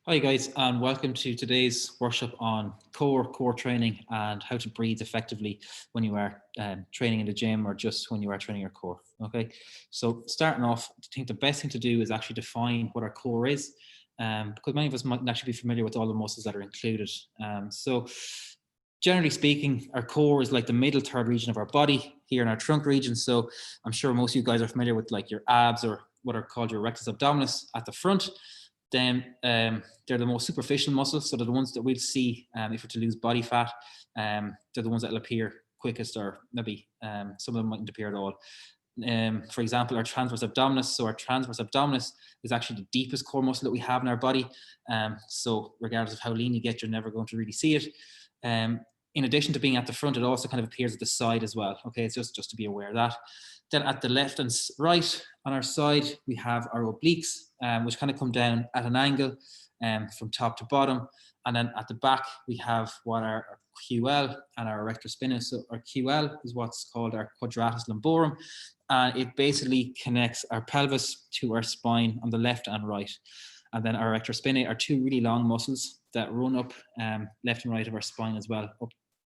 Hi guys, and welcome to today's workshop on core training and how to breathe effectively when you are training in the gym or just when you are training your core. Okay, so starting off, I think the best thing to do is actually define what our core is, because many of us might actually be familiar with all the muscles that are included. So generally speaking, our core is like the middle third region of our body here in our trunk region. So I'm sure most of you guys are familiar with like your abs or what are called your rectus abdominis at the front. Then they're the most superficial muscles, so they're the ones that we'll see if we're to lose body fat. They're the ones that will appear quickest, or maybe some of them mightn't appear at all. For example, our transverse abdominis. So our transverse abdominis is actually the deepest core muscle that we have in our body. So regardless of how lean you get, you're never going to really see it. In addition to being at the front, it also kind of appears at the side as well. Okay, it's just to be aware of that. Then at the left and right on our side, we have our obliques, which kind of come down at an angle from top to bottom. And then at the back, we have what our QL and our erector spinatus. So our QL is what's called our quadratus lumborum. And it basically connects our pelvis to our spine on the left and right. And then our erector spinae are two really long muscles that run up left and right of our spine as well, up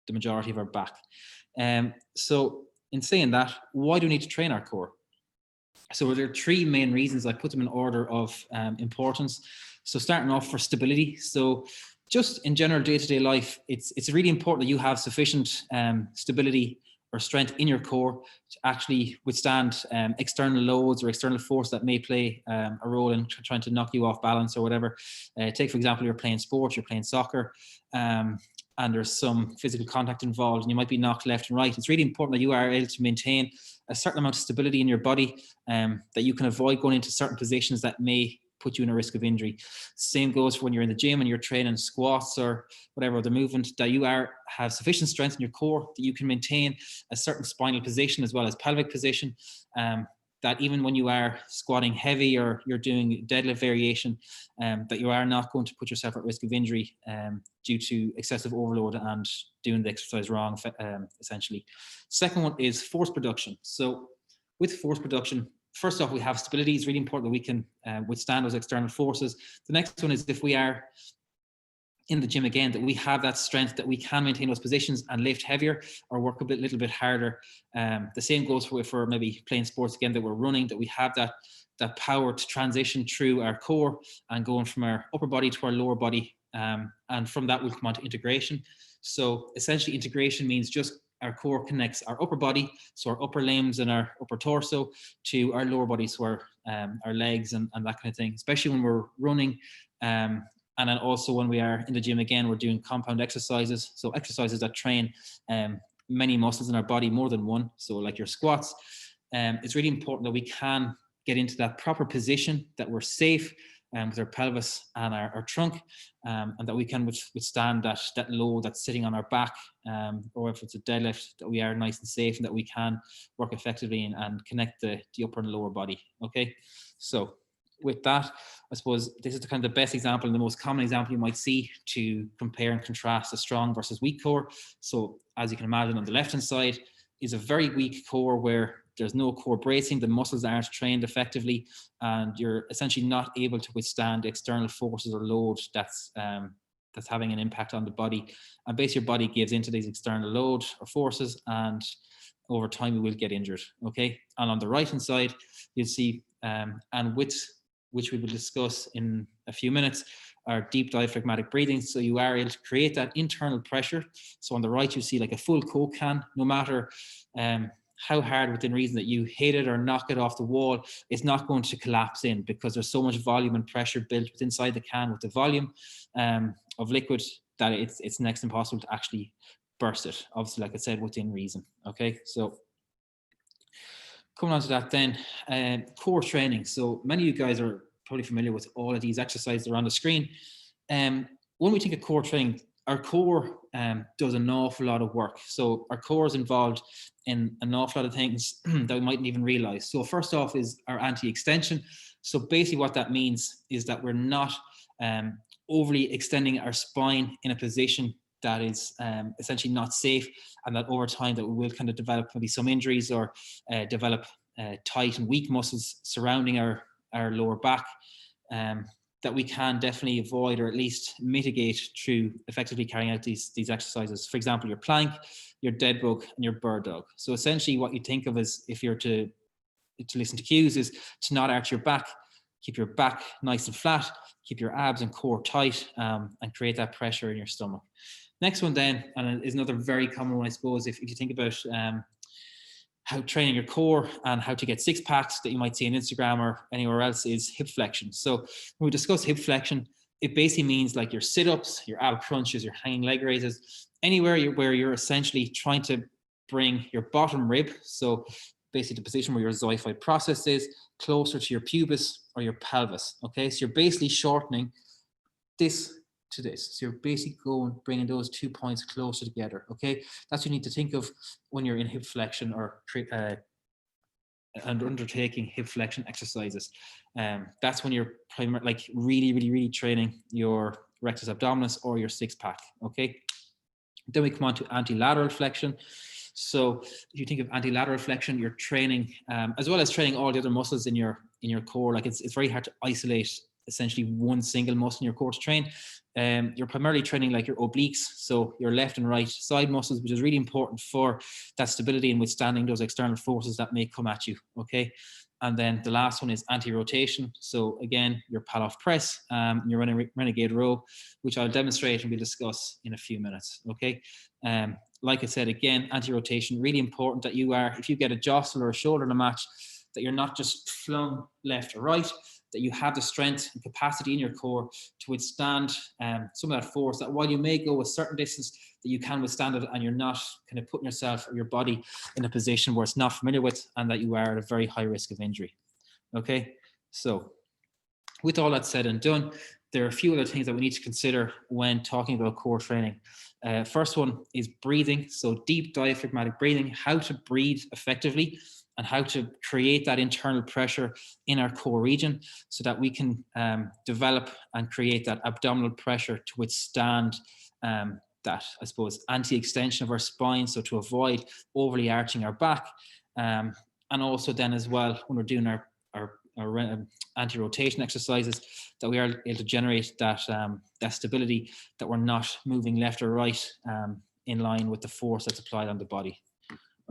the majority of our back. So in saying that, why do we need to train our core? So there are three main reasons. I put them in order of importance. So starting off, for stability. So just in general day-to-day life, it's really important that you have sufficient stability or strength in your core to actually withstand external loads or external force that may play a role in trying to knock you off balance or whatever. Take, for example, you're playing sports, you're playing soccer, and there's some physical contact involved and you might be knocked left and right. It's really important that you are able to maintain a certain amount of stability in your body, that you can avoid going into certain positions that may put you in a risk of injury. Same goes for when you're in the gym and you're training squats or whatever other movement, that you have sufficient strength in your core that you can maintain a certain spinal position as well as pelvic position, that even when you are squatting heavy or you're doing deadlift variation, that you are not going to put yourself at risk of injury due to excessive overload and doing the exercise wrong, essentially. Second one is force production. So with force production, first off, we have stability. It's really important that we can withstand those external forces. The next one is if we are in the gym again, that we have that strength that we can maintain those positions and lift heavier or work a little bit harder. The same goes for if we're maybe playing sports again, that we're running, that we have that power to transition through our core and going from our upper body to our lower body. And from that, we'll come on to integration. So essentially integration means just our core connects our upper body, so our upper limbs and our upper torso, to our lower body, so our legs and that kind of thing, especially when we're running. And then also when we are in the gym again, we're doing compound exercises. So exercises that train many muscles in our body, more than one. So like your squats, it's really important that we can get into that proper position, that we're safe with our pelvis and our trunk, and that we can withstand that load that's sitting on our back, or if it's a deadlift, that we are nice and safe and that we can work effectively and connect the upper and lower body. Okay, so with that, I suppose this is the kind of the best example and the most common example you might see to compare and contrast a strong versus weak core. So as you can imagine, on the left hand side is a very weak core where there's no core bracing, the muscles aren't trained effectively, and you're essentially not able to withstand external forces or load that's having an impact on the body. And basically your body gives into these external load or forces, and over time you will get injured. Okay, and on the right hand side you'll see, and which we will discuss in a few minutes, are deep diaphragmatic breathing. So you are able to create that internal pressure. So on the right, you see like a full Coke can, no matter how hard within reason that you hit it or knock it off the wall, it's not going to collapse in, because there's so much volume and pressure built inside the can with the volume of liquid that it's next impossible to actually burst it. Obviously, like I said, within reason. Okay, so coming on to that then, core training. So many of you guys are probably familiar with all of these exercises that are on the screen. When we think of core training, our core does an awful lot of work. So our core is involved in an awful lot of things that we mightn't even realize. So first off is our anti-extension. So basically what that means is that we're not overly extending our spine in a position that is essentially not safe, and that over time that we will kind of develop maybe some injuries or develop tight and weak muscles surrounding our lower back. that we can definitely avoid or at least mitigate through effectively carrying out these exercises. For example, your plank, your dead bug, and your bird dog. So essentially what you think of as, if you're to listen to cues, is to not arch your back, keep your back nice and flat, keep your abs and core tight, and create that pressure in your stomach. Next one then, and is another very common one, I suppose, if you think about how training your core and how to get six packs that you might see on Instagram or anywhere else, is hip flexion. So when we discuss hip flexion, it basically means like your sit-ups, your ab crunches, your hanging leg raises, anywhere where you're essentially trying to bring your bottom rib, so basically the position where your xiphoid process is, closer to your pubis or your pelvis. Okay, so you're basically shortening this to this. So you're basically bringing those 2 points closer together. Okay, that's what you need to think of when you're in hip flexion or and undertaking hip flexion exercises. That's when you're really training your rectus abdominis or your six pack. Okay, then we come on to anti-lateral flexion. So if you think of anti-lateral flexion, you're training as well as training all the other muscles in your core. Like it's very hard to isolate essentially one single muscle in your core to train. You're primarily training like your obliques, so your left and right side muscles, which is really important for that stability and withstanding those external forces that may come at you. Okay, and then the last one is anti-rotation. So again, your pull-off press, your renegade row, which I'll demonstrate and we'll discuss in a few minutes. Okay. Like I said, again, anti-rotation, really important that you are, if you get a jostle or a shoulder in a match, that you're not just flung left or right, that you have the strength and capacity in your core to withstand some of that force, that while you may go a certain distance, that you can withstand it and you're not kind of putting yourself or your body in a position where it's not familiar with and that you are at a very high risk of injury. Okay, so with all that said and done, there are a few other things that we need to consider when talking about core training. First one is breathing. So deep diaphragmatic breathing, how to breathe effectively and how to create that internal pressure in our core region so that we can develop and create that abdominal pressure to withstand that, I suppose, anti-extension of our spine. So to avoid overly arching our back. And also then as well, when we're doing our anti-rotation exercises, that we are able to generate that that stability, that we're not moving left or right in line with the force that's applied on the body.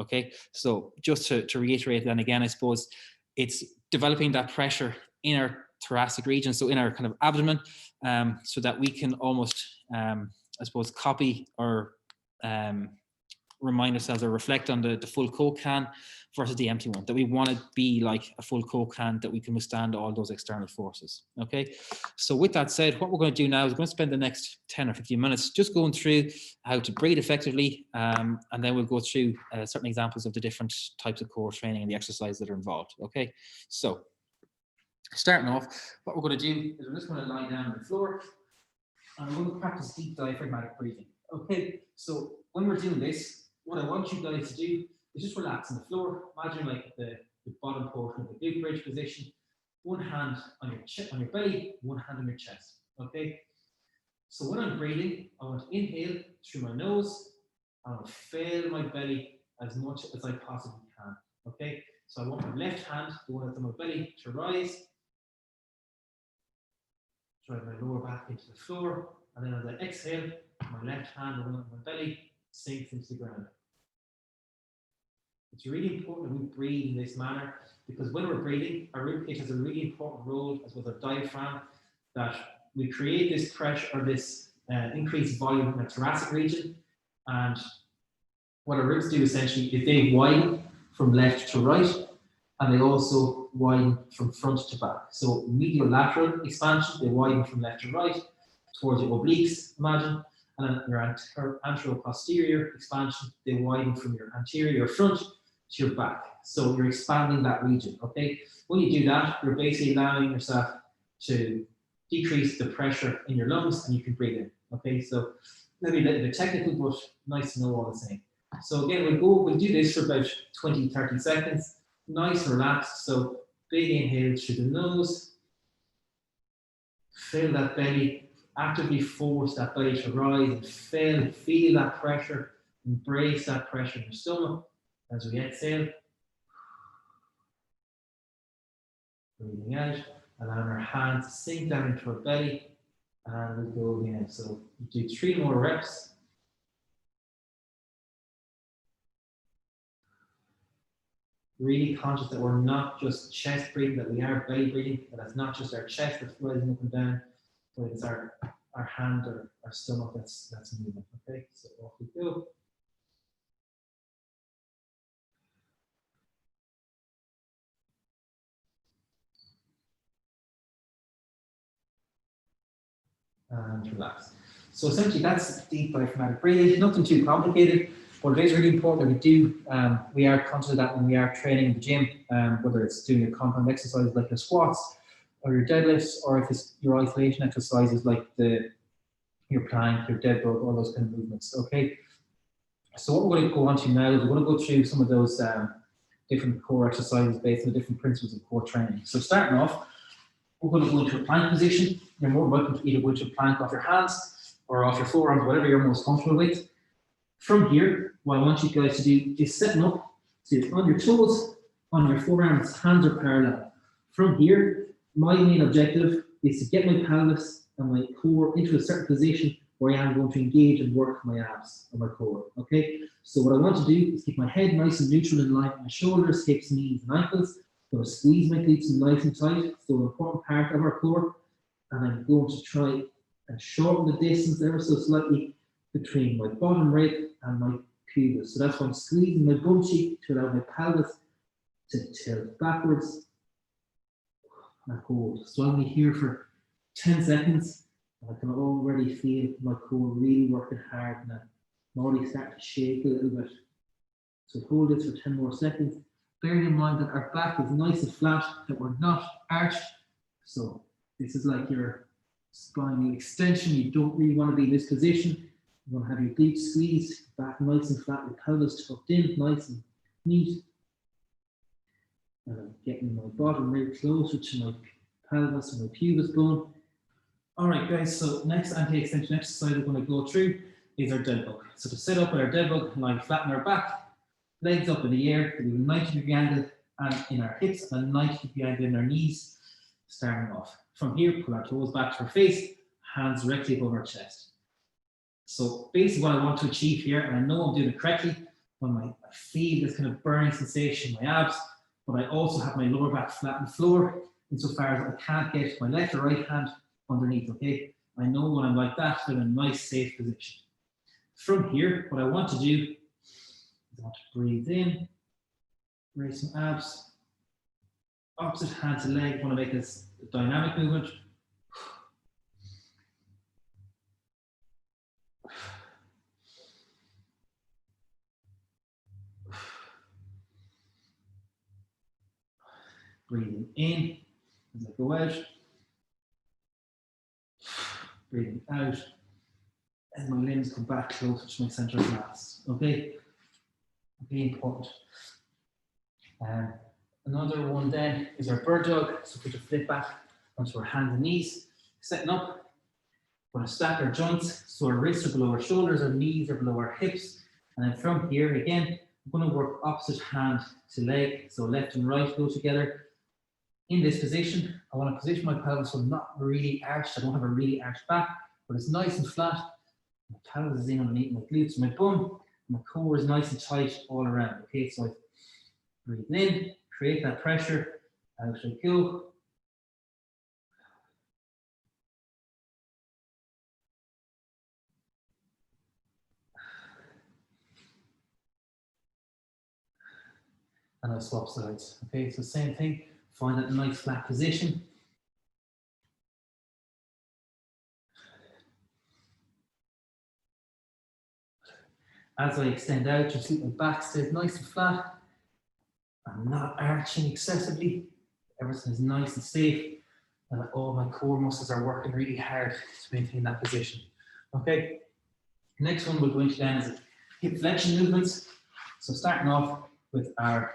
Okay, so just to reiterate then again, I suppose it's developing that pressure in our thoracic region, so in our kind of abdomen, so that we can almost, I suppose, copy or remind ourselves or reflect on the full Coke can versus the empty one, that we want to be like a full Coke can, that we can withstand all those external forces. Okay, so with that said, what we're going to do now is we're going to spend the next 10 or 15 minutes just going through how to breathe effectively, and then we'll go through certain examples of the different types of core training and the exercises that are involved. Okay, so starting off, what we're going to do is we're just going to lie down on the floor and we're going to practice deep diaphragmatic breathing. Okay, so when we're doing this, what I want you guys to do is just relax on the floor. Imagine like the bottom portion of the glute bridge position. One hand on your belly, one hand on your chest. Okay. So when I'm breathing, I want to inhale through my nose. I want to fill my belly as much as I possibly can. Okay. So I want my left hand, the one that's on my belly, to rise. Drive my lower back into the floor. And then as I exhale, my left hand, the one on my belly, sinks into the ground. It's really important that we breathe in this manner, because when we're breathing, our ribcage has a really important role, as well as our diaphragm, that we create this pressure or this increased volume in the thoracic region. And what our ribs do essentially is they widen from left to right, and they also widen from front to back. So medial lateral expansion, they widen from left to right towards your obliques, imagine. And then your anterior-posterior expansion, they widen from your anterior front to your back. So you're expanding that region, okay? When you do that, you're basically allowing yourself to decrease the pressure in your lungs and you can breathe in, okay? So maybe a little bit technical, but nice to know all the same. So again, we'll do this for about 20, 30 seconds, nice and relaxed. So big inhale through the nose, fill that belly, actively force that belly to rise and feel that pressure, embrace that pressure in your stomach. As we exhale, breathing out, Allowing our hands to sink down into our belly, and we'll go again. So do 3 more reps. Really conscious that we're not just chest breathing, that we are belly breathing, that it's not just our chest that's rising up and down, but it's our hand or our stomach that's moving. Okay, so off we go. And relax. So essentially that's deep diaphragmatic breathing, nothing too complicated, but it is really important that we are conscious of that when we are training in the gym, whether it's doing a compound exercise like your squats or your deadlifts, or if it's your isolation exercises like your plank, your dead bug, all those kind of movements, okay? So what we're going to go on to now is we're going to go through some of those different core exercises based on the different principles of core training. So starting off, we're going to go into a plank position. You're more welcome to either go into a plank off your hands or off your forearms, whatever you're most comfortable with. From here, what I want you guys to do is setting up, so you're on your toes, on your forearms, hands are parallel. From here, my main objective is to get my pelvis and my core into a certain position where I am going to engage and work my abs and my core, okay? So what I want to do is keep my head nice and neutral in line with my shoulders, hips, knees, and ankles. I'm going to squeeze my glutes nice and tight, so an important part of our core, and I'm going to try and shorten the distance ever so slightly between my bottom rib and my pubis. So that's why I'm squeezing my bum cheek to allow my pelvis to tilt backwards and hold. So I'm here for 10 seconds. I can already feel my core really working hard now. I'm already starting to shake a little bit. So hold this for 10 more seconds. Bearing in mind that our back is nice and flat, that we're not arched. So this is like your spinal extension. You don't really want to be in this position. You want to have your glutes squeezed, back nice and flat, your pelvis tucked in, nice and neat. And I'm getting my bottom rib closer to my pelvis and my pubis bone. All right, guys, so next anti-extension exercise we're going to go through is our dead bug. So to sit up with our dead bug, lie flat on our back, legs up in the air, we do a 90-degree angle and in our hips and a 90-degree angle in our knees, starting off. From here, pull our toes back to our face, hands directly above our chest. So basically what I want to achieve here, and I know I'm doing it correctly, when I feel this kind of burning sensation in my abs, but I also have my lower back flat on the floor, insofar as I can't get my left or right hand underneath, okay? I know when I'm like that, I'm in a nice, safe position. From here, what I want to do is I want to breathe in, raise some abs, opposite hand to leg, I want to make this a dynamic movement. Breathing in as I go out. Breathing out as my limbs come back closer to my center of mass. Okay? Really important. Another one then is our bird dog. So put your flip back onto our hands and knees. Setting up. We're going to stack our joints so our wrists are below our shoulders, our knees are below our hips. And then from here again, I'm going to work opposite hand to leg. So left and right go together. In this position, I want to position my pelvis so I'm not really arched. I don't have a really arched back, but it's nice and flat. My pelvis is in underneath my glutes, my bum, my core is nice and tight all around. Okay, so I breathe in, create that pressure, out I go. And I swap sides. Okay, so same thing, find that nice flat position. As I extend out, you see my back stays nice and flat. I'm not arching excessively. Everything is nice and safe. And all my core muscles are working really hard to maintain that position. Okay. Next one we'll go into then is hip flexion movements. So starting off with our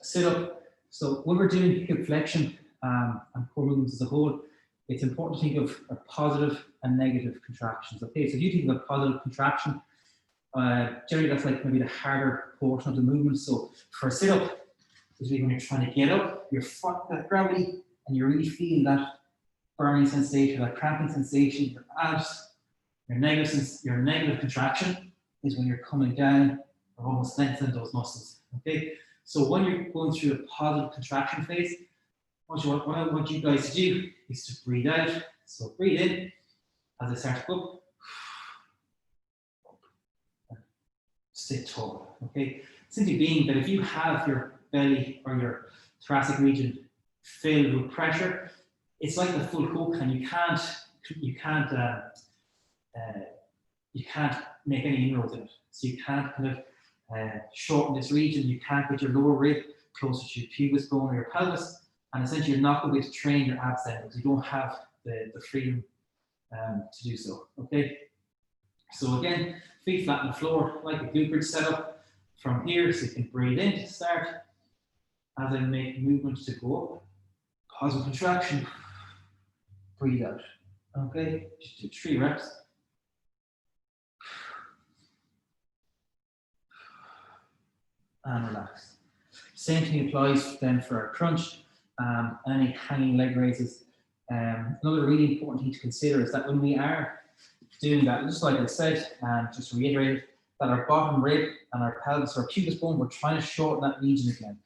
sit up. So when we're doing hip flexion and core movements as a whole, it's important to think of a positive and negative contractions. Okay, so if you think of a positive contraction, generally that's like maybe the harder portion of the movement. So for a sit up, is when you're trying to get up, you're fighting that gravity, and you really feel that burning sensation, that cramping sensation, your abs, your negative contraction is when you're coming down or almost lengthening those muscles. Okay, so when you're going through a positive contraction phase, what I want you guys to do is to breathe out. So breathe in as I start to go up. Stay tall. Okay, simply being that if you have your belly or your thoracic region filled with pressure, it's like a full Coke, and you can't make any inroads in it. So you can't kind of shorten this region. You can't get your lower rib closer to your pubic bone or your pelvis, and essentially you're not going to be able to train your abs then because you don't have the freedom to do so. Okay. So again, feet flat on the floor, like a glute bridge setup from here. So you can breathe in to start. As I make movements to go up, positive contraction, breathe out. Okay, just do 3 reps. And relax. Same thing applies then for our crunch, any hanging leg raises. Another really important thing to consider is that when we are doing that, just like I said, just to reiterate, that our bottom rib and our pelvis or pubic bone, we're trying to shorten that region again.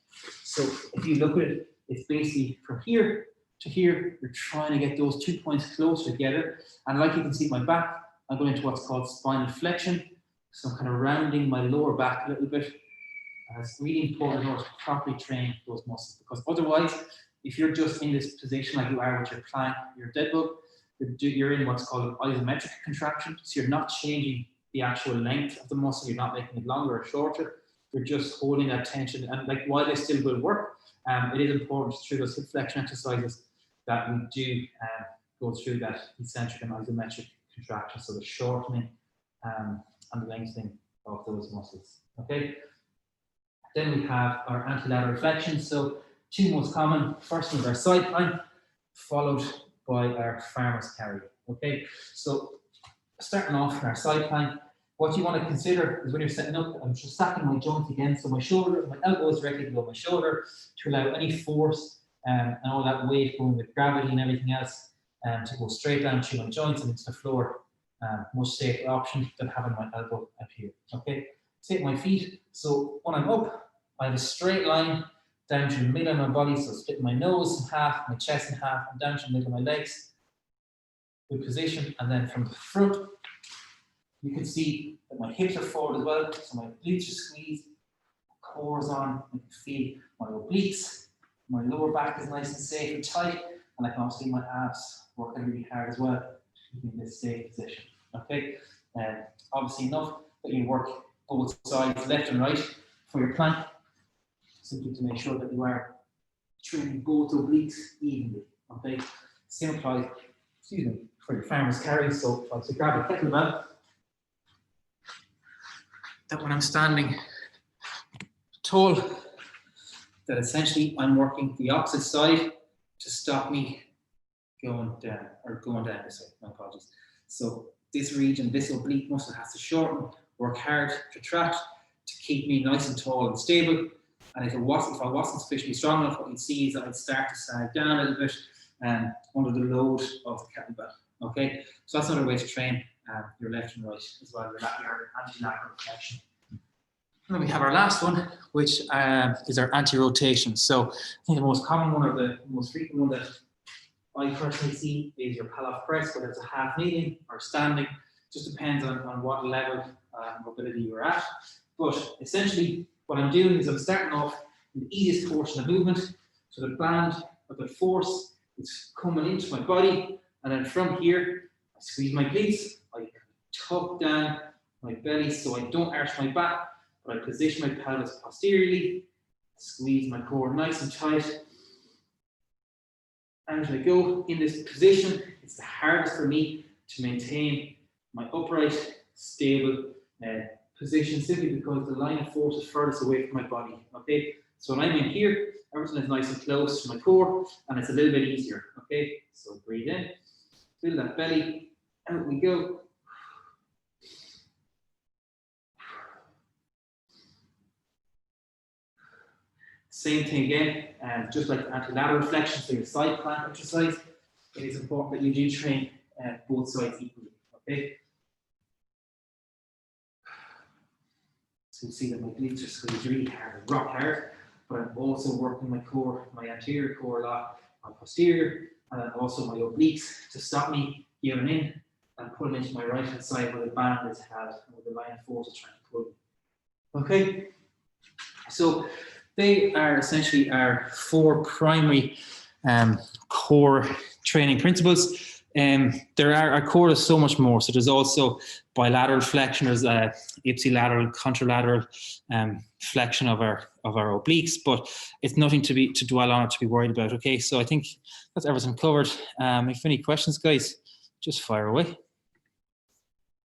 So if you look at it, it's basically from here to here, you're trying to get those 2 points closer together. And like you can see my back, I'm going into what's called spinal flexion. So I'm kind of rounding my lower back a little bit. And it's really important in order to properly train those muscles, because otherwise, if you're just in this position like you are with your plank, your dead bug, you're in what's called an isometric contraction. So you're not changing the actual length of the muscle, you're not making it longer or shorter. You're just holding that tension, and like while they still will work, it is important through those hip flexion exercises that we do go through that eccentric and isometric contraction, so the shortening and the lengthening of those muscles. Okay. Then we have our anti-lateral flexion. So 2 most common. First one is our side plank, followed by our farmer's carry. Okay. So starting off in our side plank, what you want to consider is when you're setting up, I'm just stacking my joints again. So my shoulder, my elbow is directly below my shoulder to allow any force and all that weight going with gravity and everything else to go straight down through my joints and into the floor. Much safer option than having my elbow up here. Okay. Take my feet. So when I'm up, I have a straight line down to the middle of my body. So split my nose in half, my chest in half, and down to the middle of my legs. Good position. And then from the front, you can see that my hips are forward as well. So my glutes are squeezed, my core is on. I can feel my obliques. My lower back is nice and safe and tight. And I can also see my abs working really hard as well, keeping this safe position. Okay. Obviously enough that you work both sides, left and right, for your plank, simply to make sure that you are training both obliques evenly. Okay. Same applies, excuse me, for your farmer's carry. So if I was to grab a kettlebell, that when I'm standing tall, that essentially I'm working the opposite side to stop me going down this way. My apologies. So this region, this oblique muscle has to shorten, work hard to retract to keep me nice and tall and stable. And if I wasn't sufficiently strong enough, what you'd see is that I'd start to sag down a little bit under the load of the kettlebell. Okay, so that's another way to train your left and right as well, your anti-lateral flexion. And then we have our last one, which is our anti-rotation. So I think the most common one, or the most frequent one that I personally see, is your pull-off press, whether it's a half kneeling or standing. Just depends on what level of mobility you're at. But essentially, what I'm doing is I'm starting off in the easiest portion of movement. So the band of the force is coming into my body, and then from here, I squeeze my glutes, I tuck down my belly so I don't arch my back, but I position my pelvis posteriorly, squeeze my core nice and tight. And as I go in this position, it's the hardest for me to maintain my upright, stable position, simply because the line of force is furthest away from my body. Okay, so when I'm in here, everything is nice and close to my core, and it's a little bit easier. Okay, so breathe in, fill that belly, out we go. Same thing again, just like anti-lateral flexion, so your side plank exercise, it is important that you do train both sides equally, okay? So you see that my glutes are squeezed really hard and rock hard, but I'm also working my core, my anterior core a lot, my posterior, and then also my obliques to stop me giving in and pulling into my right hand side where the band is held and where the line of force is trying to pull me. Okay, so they are essentially our 4 primary core training principles. Our core is so much more. So there's also bilateral flexion, there's ipsilateral, contralateral flexion of our obliques, but it's nothing to dwell on or to be worried about. Okay, so I think that's everything covered. If you have any questions, guys, just fire away.